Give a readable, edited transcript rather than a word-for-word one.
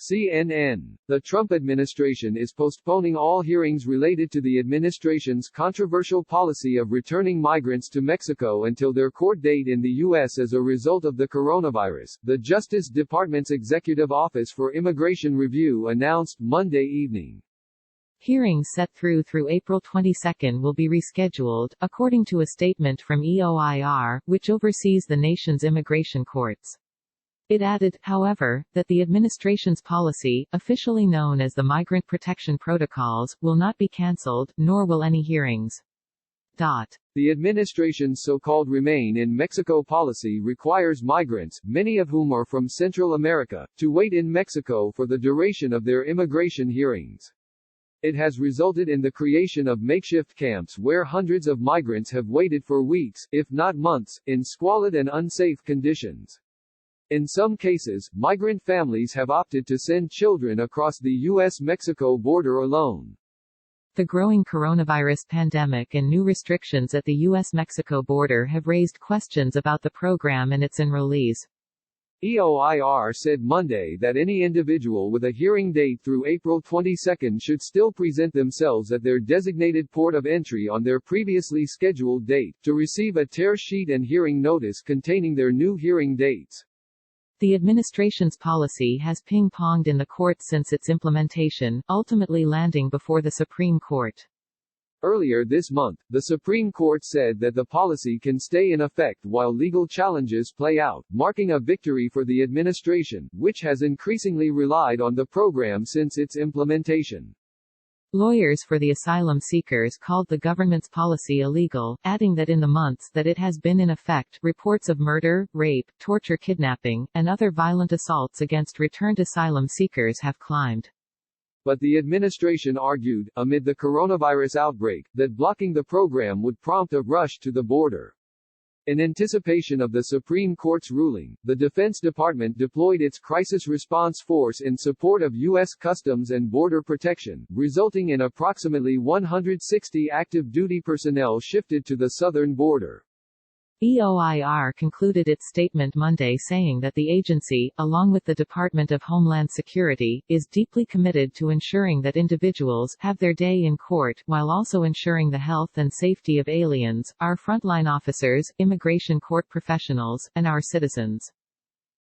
CNN. The Trump administration is postponing all hearings related to the administration's controversial policy of returning migrants to Mexico until their court date in the U.S. as a result of the coronavirus, the Justice Department's Executive Office for Immigration Review announced Monday evening. Hearings set through April 22 will be rescheduled, according to a statement from EOIR, which oversees the nation's immigration courts. It added, however, that the administration's policy, officially known as the Migrant Protection Protocols, will not be cancelled, nor will any hearings. The administration's so-called Remain in Mexico policy requires migrants, many of whom are from Central America, to wait in Mexico for the duration of their immigration hearings. It has resulted in the creation of makeshift camps where hundreds of migrants have waited for weeks, if not months, in squalid and unsafe conditions. In some cases, migrant families have opted to send children across the U.S.-Mexico border alone. The growing coronavirus pandemic and new restrictions at the U.S.-Mexico border have raised questions about the program and its enrollees. EOIR said Monday that any individual with a hearing date through April 22 should still present themselves at their designated port of entry on their previously scheduled date, to receive a tear sheet and hearing notice containing their new hearing dates. The administration's policy has ping-ponged in the courts since its implementation, ultimately landing before the Supreme Court. Earlier this month, the Supreme Court said that the policy can stay in effect while legal challenges play out, marking a victory for the administration, which has increasingly relied on the program since its implementation. Lawyers for the asylum seekers called the government's policy illegal, adding that in the months that it has been in effect, reports of murder, rape, torture, kidnapping, and other violent assaults against returned asylum seekers have climbed. But the administration argued, amid the coronavirus outbreak, that blocking the program would prompt a rush to the border. In anticipation of the Supreme Court's ruling, the Defense Department deployed its Crisis Response Force in support of U.S. Customs and Border Protection, resulting in approximately 160 active duty personnel shifted to the southern border. EOIR concluded its statement Monday saying that the agency, along with the Department of Homeland Security, is deeply committed to ensuring that individuals have their day in court, while also ensuring the health and safety of aliens, our frontline officers, immigration court professionals, and our citizens.